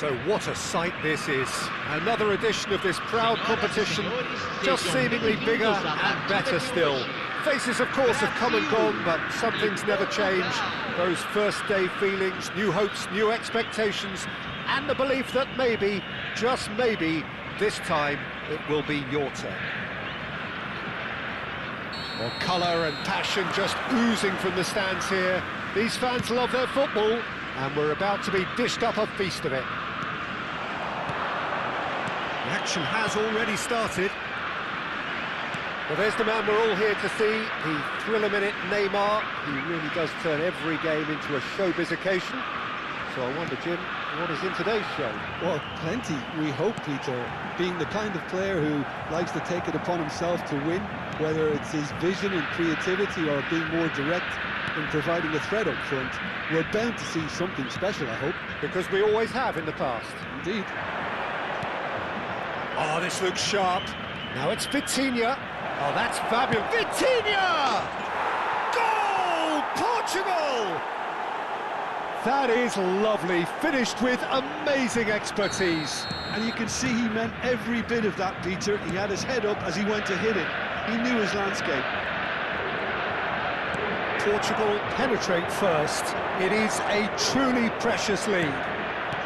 So what a sight this is. Another edition of this proud competition, just seemingly bigger and better still. Faces, of course, have come and gone, but some things never change. Those first-day feelings, new hopes, new expectations, and the belief that maybe, just maybe, this time it will be your turn. Well, colour and passion just oozing from the stands here. These fans love their football, and we're about to be dished up a feast of it. The action has already started. Well, there's the man we're all here to see, the thriller-minute Neymar. He really does turn every game into a showbiz occasion. So I wonder, Jim, what is in today's show? Well, plenty, we hope, Peter. Being the kind of player who likes to take it upon himself to win, whether it's his vision and creativity or being more direct in providing a threat up front, we're bound to see something special, I hope. Because we always have in the past. Indeed. Oh, this looks sharp. Now it's Vitinha. Oh, that's fabulous. Vitinha! Goal! Portugal! That is lovely, finished with amazing expertise. And you can see he meant every bit of that, Peter. He had his head up as he went to hit it. He knew his landscape. Portugal penetrate first. It is a truly precious lead.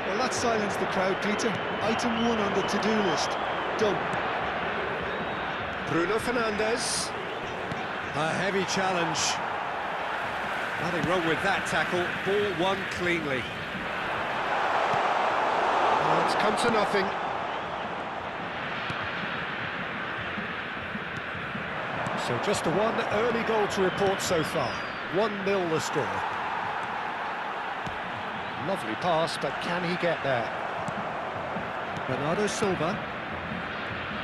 Well, that silenced the crowd, Peter. Item 1 on the to-do list. Done. Bruno Fernandes. A heavy challenge. Nothing wrong with that tackle. Ball won cleanly. Oh, it's come to nothing. So just one early goal to report so far. 1-0 the score. Lovely pass, but can he get there? Bernardo Silva.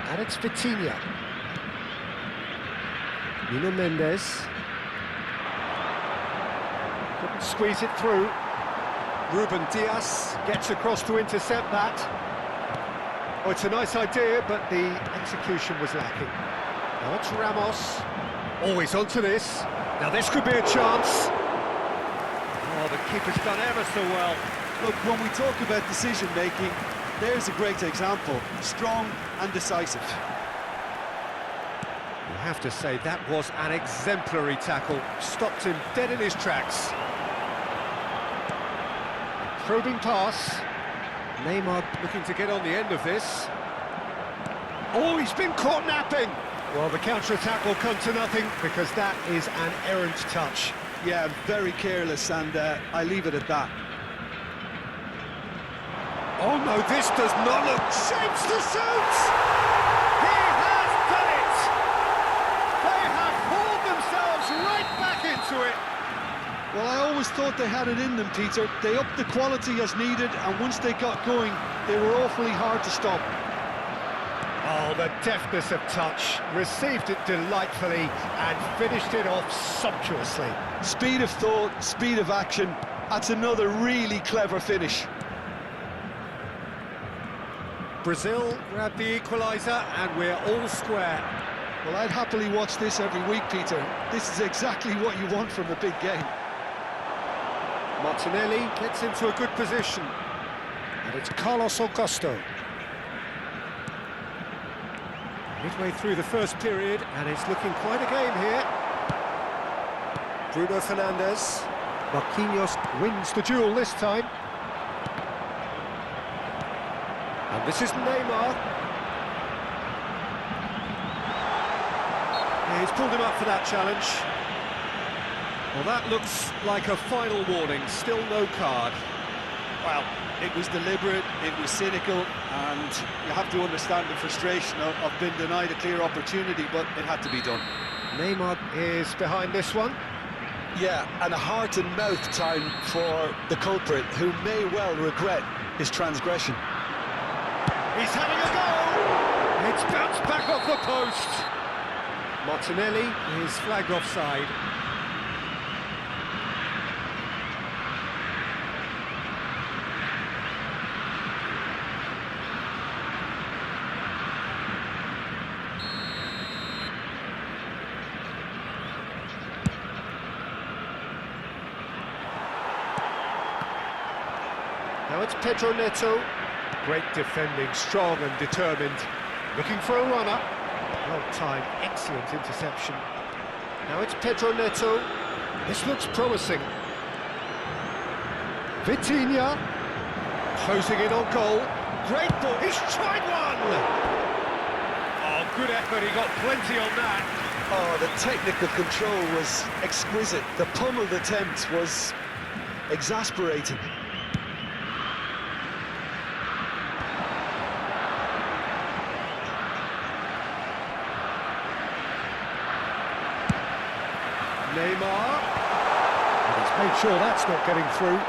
And it's Vitinha. Nuno Mendes. Couldn't squeeze it through. Ruben Dias gets across to intercept that. Oh, it's a nice idea, but the execution was lacking. Now it's Ramos. Always onto this. Now this could be a chance. Oh, the keeper's done ever so well. Look, when we talk about decision-making, there's a great example. Strong and decisive. You have to say that was an exemplary tackle. Stopped him dead in his tracks. Probing pass. Neymar looking to get on the end of this. Oh, he's been caught napping. Well, the counter-attack will come to nothing because that is an errant touch. Yeah, very careless, and I leave it at that. Oh no, this does not look... Shapes to shoot! He has done it! They have hauled themselves right back into it! Well, I always thought they had it in them, Peter. They upped the quality as needed, and once they got going, they were awfully hard to stop. Oh, the deftness of touch. Received it delightfully and finished it off sumptuously. Speed of thought, speed of action. That's another really clever finish. Brazil grabbed the equaliser and we're all square. Well, I'd happily watch this every week, Peter. This is exactly what you want from a big game. Martinelli gets into a good position. And it's Carlos Augusto. Midway through the first period, and it's looking quite a game here. Bruno Fernandes. Marquinhos wins the duel this time. And this is Neymar. Yeah, he's pulled him up for that challenge. Well, that looks like a final warning, still no card. Well, it was deliberate, it was cynical, and you have to understand the frustration of being denied a clear opportunity, but it had to be done. Neymar is behind this one. Yeah, and a heart-and-mouth time for the culprit, who may well regret his transgression. He's having a go! It's bounced back off the post. Martinelli is flagged offside. Now it's Pedro Neto. Great defending, strong and determined. Looking for a runner. Well timed, excellent interception. Now it's Pedro Neto. This looks promising. Vitinha. Closing in on goal. Great ball, he's tried one! Oh, good effort, he got plenty on that. Oh, the technical control was exquisite. The pummeled attempt was exasperating. Neymar. And he's made sure that's not getting through.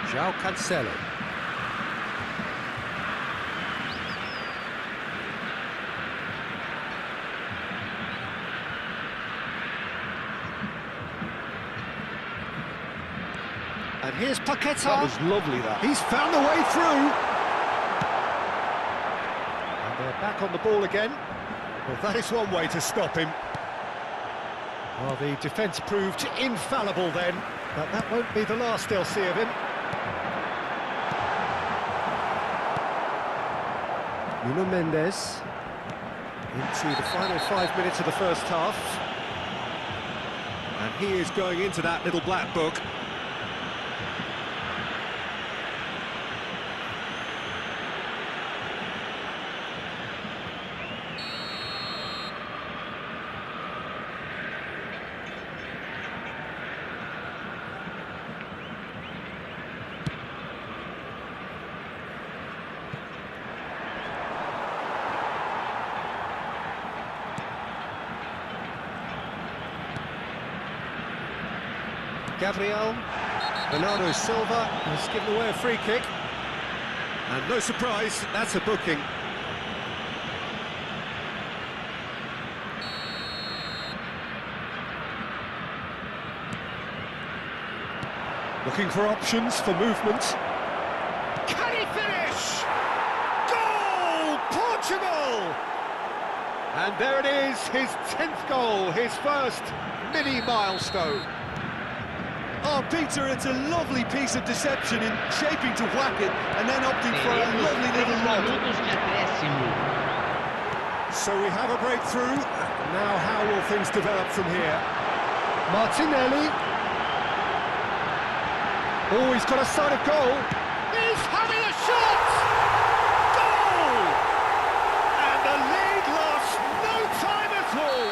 João Cancelo. And here's Paqueta. That was lovely, that. He's found a way through. And they're back on the ball again. Well, that is one way to stop him. Well, the defence proved infallible then, but that won't be the last they'll see of him. Nuno Mendes into the final 5 minutes of the first half. And he is going into that little black book. Gabriel, Bernardo Silva has given away a free kick. And no surprise, that's a booking. Looking for options for movement. Can he finish? Goal! Portugal! And there it is, his 10th goal, his first mini milestone. Oh, Peter, it's a lovely piece of deception in shaping to whack it and then opting for a lovely little lob. So we have a breakthrough. Now how will things develop from here? Martinelli. Oh, he's got a sight of goal. He's having a shot! Goal! And the lead lost no time at all.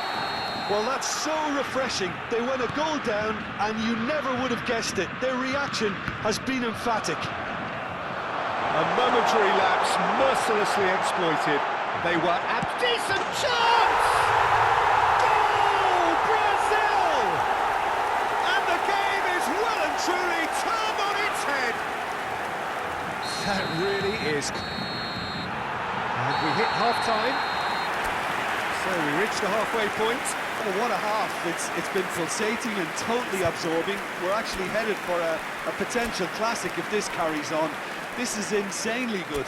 Well, that's so refreshing. They went a goal down, and you never would have guessed it. Their reaction has been emphatic. A momentary lapse mercilessly exploited. They were at decent chance! Goal! Brazil! And the game is well and truly turned on its head. That really is. And we hit half-time. So we reached the halfway point. Oh, what a half. It's been pulsating and totally absorbing. We're actually headed for a potential classic if this carries on. This is insanely good.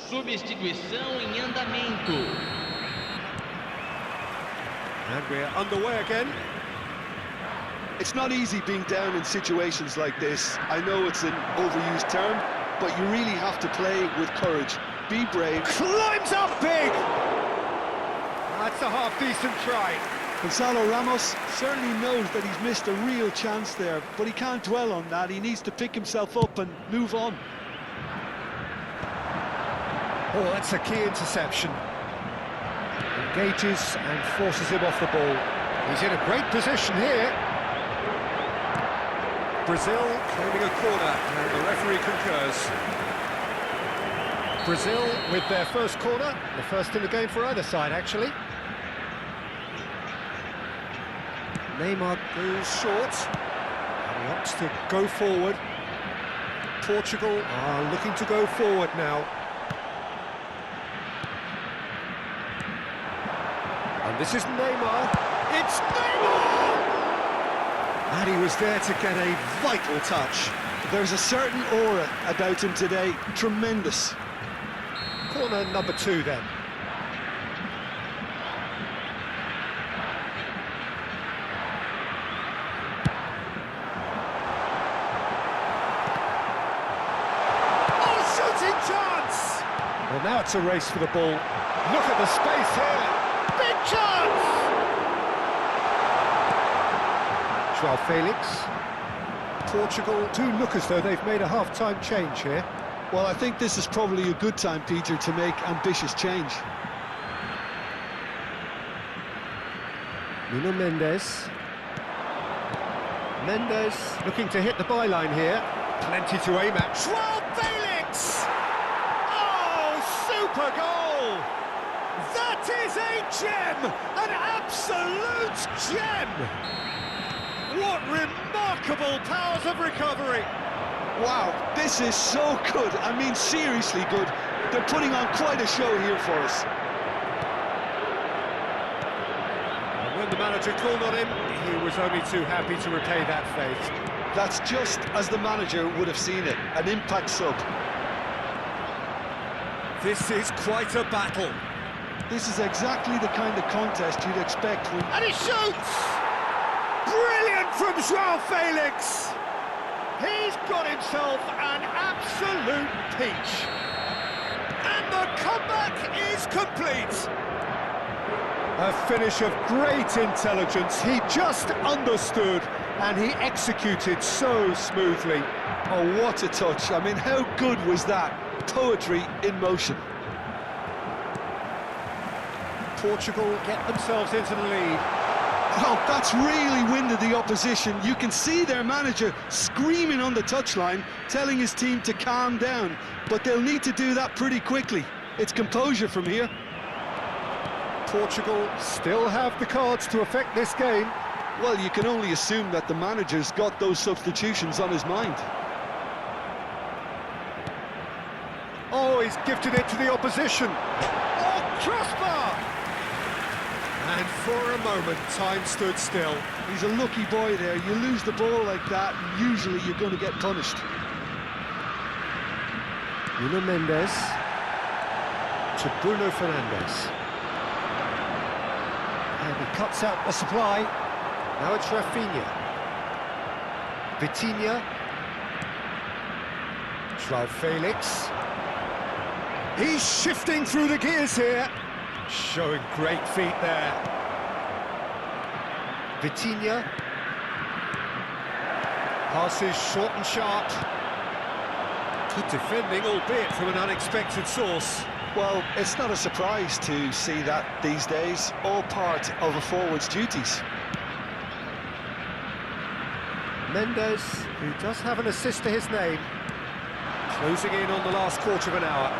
Substituição em andamento. And we're underway again. It's not easy being down in situations like this. I know it's an overused term, but you really have to play with courage. Be brave. Climbs up big! That's a half-decent try. Gonzalo Ramos certainly knows that he's missed a real chance there, but he can't dwell on that. He needs to pick himself up and move on. Oh, that's a key interception. Engages and forces him off the ball. He's in a great position here. Brazil claiming a corner, and the referee concurs. Brazil with their first corner, the first in the game for either side, actually. Neymar goes short, and he opts to go forward. Portugal are looking to go forward now. And this is Neymar. It's Neymar! was there to get a vital touch. There's a certain aura about him today, tremendous. Corner number 2 then. Oh, shooting chance! Well, now it's a race for the ball. Look at the space here. Big chance! João Felix. Portugal do look as though they've made a half-time change here. Well, I think this is probably a good time, Peter, to make ambitious change. Nuno Mendes. Mendes looking to hit the byline here. Plenty to aim at. João Felix! Oh, super goal! That is a gem! An absolute gem! What remarkable powers of recovery! Wow, this is so good. I mean, seriously good. They're putting on quite a show here for us. And when the manager called on him, he was only too happy to repay that faith. That's just as the manager would have seen it, an impact sub. This is quite a battle. This is exactly the kind of contest you'd expect when... And he shoots! Brilliant from João Felix! He's got himself an absolute peach. And the comeback is complete. A finish of great intelligence. He just understood and he executed so smoothly. Oh, what a touch. I mean, how good was that? Poetry in motion. Portugal get themselves into the lead. Well, that's really winded the opposition. You can see their manager screaming on the touchline, telling his team to calm down. But they'll need to do that pretty quickly. It's composure from here. Portugal still have the cards to affect this game. Well, you can only assume that the manager's got those substitutions on his mind. Oh, he's gifted it to the opposition. Oh, crossbar! And for a moment, time stood still. He's a lucky boy there. You lose the ball like that, and usually you're going to get punished. Nuno Mendes to Bruno Fernandes. And he cuts out the supply. Now it's Rafinha. Vitinha. João Felix. He's shifting through the gears here. Showing great feet there. Vitinha. Passes short and sharp. Good defending, albeit from an unexpected source. Well, it's not a surprise to see that these days, all part of a forward's duties. Mendes, who does have an assist to his name, closing in on the last quarter of an hour.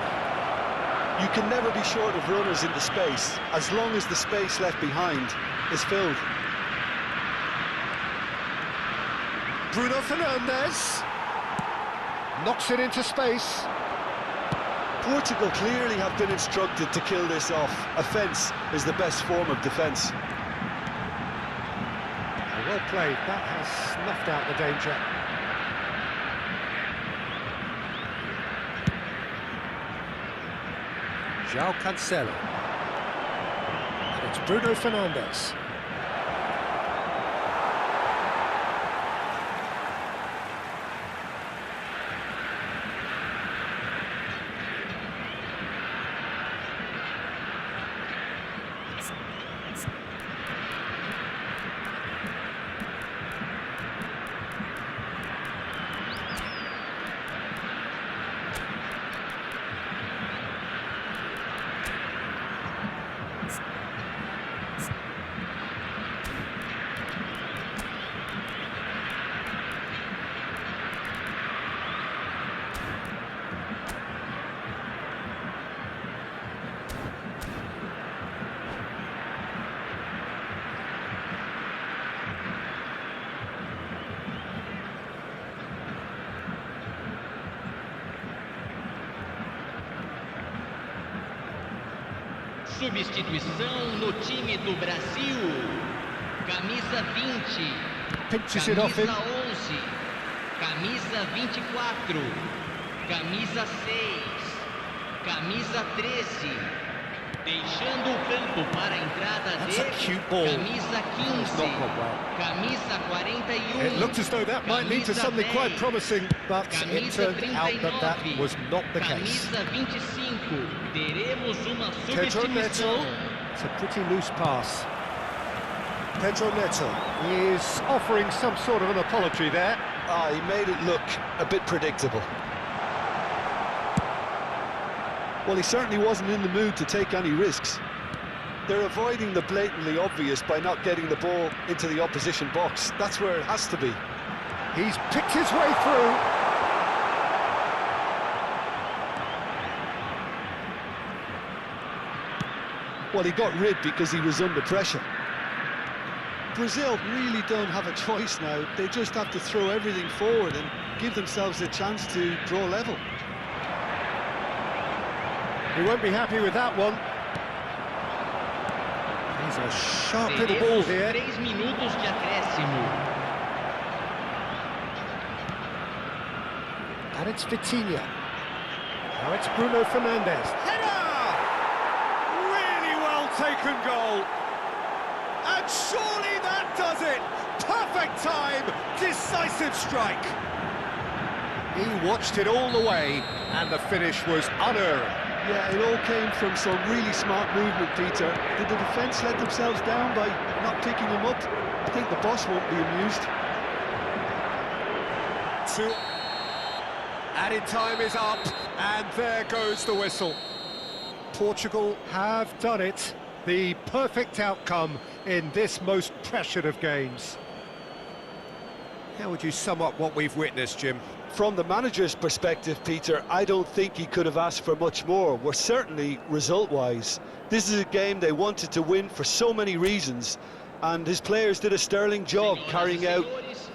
You can never be short of runners into space, as long as the space left behind is filled. Bruno Fernandes knocks it into space. Portugal clearly have been instructed to kill this off. Offence is the best form of defence. Well played, that has snuffed out the danger. João Cancelo. And it's Bruno Fernandes. Substituição no time do Brasil. Camisa 20. pinches it off him. Camisa 24, camisa 6, camisa 13, deixando o campo para a entrada That's a cute ball. camisa 15, camisa 41. It looked as though that might lead to something quite promising, but it turned out that that was not the case. Camisa 25, teremos uma Pedro Neto, substituição. it's a pretty loose pass. Pedro Neto is offering some sort of an apology there. Ah, he made it look a bit predictable. Well, he certainly wasn't in the mood to take any risks. They're avoiding the blatantly obvious by not getting the ball into the opposition box. That's where it has to be. He's picked his way through. Well, he got rid because he was under pressure. Brazil really don't have a choice now. They just have to throw everything forward and give themselves a chance to draw level. He won't be happy with that one. He's a sharp little ball here. 3 minutos de acréscimo. And it's Vitinha. Now it's Bruno Fernandes. Header! Really well taken goal. And surely that does it! Perfect time, decisive strike. He watched it all the way, and the finish was unerring. Yeah, it all came from some really smart movement, Peter. Did the defence let themselves down by not picking him up? I think the boss won't be amused. Added time is up, and there goes the whistle. Portugal have done it. The perfect outcome in this most pressured of games. How would you sum up what we've witnessed, Jim? From the manager's perspective, Peter, I don't think he could have asked for much more. We're certainly result-wise. This is a game they wanted to win for so many reasons, and his players did a sterling job carrying out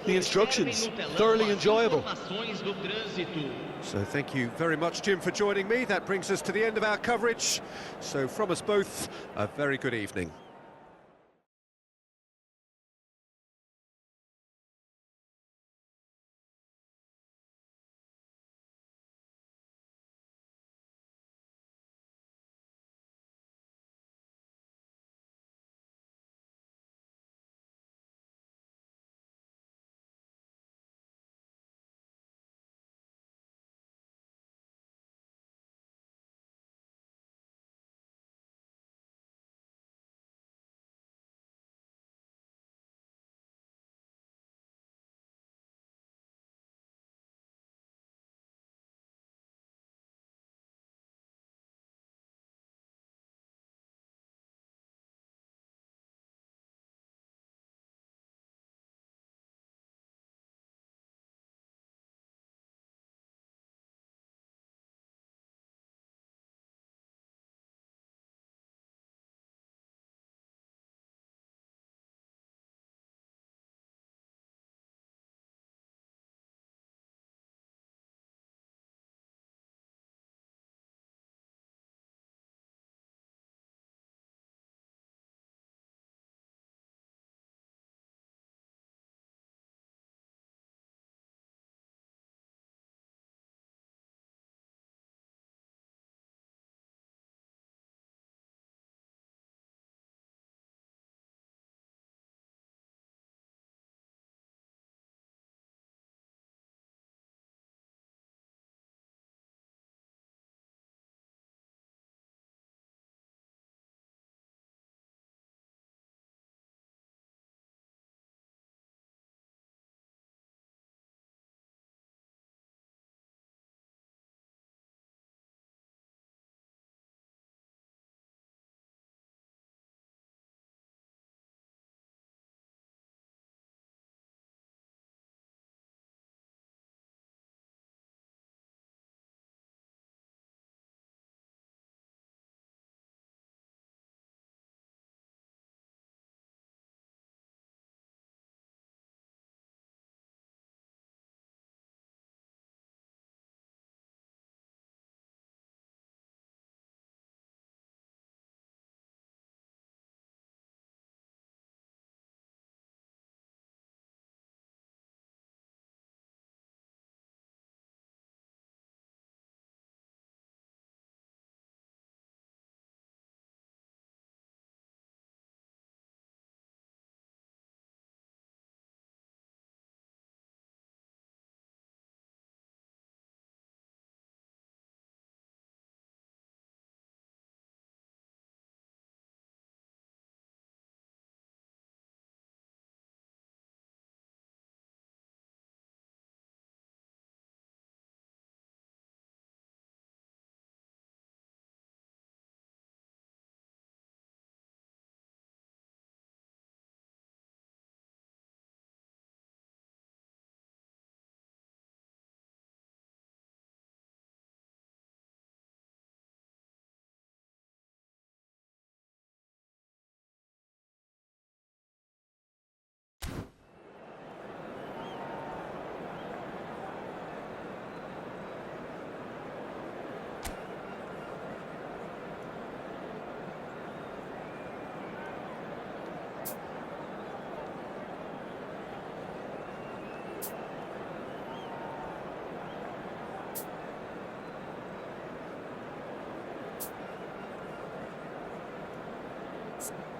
the instructions. Thoroughly enjoyable. So thank you very much, Jim, for joining me. That brings us to the end of our coverage. So from us both, a very good evening. minutes.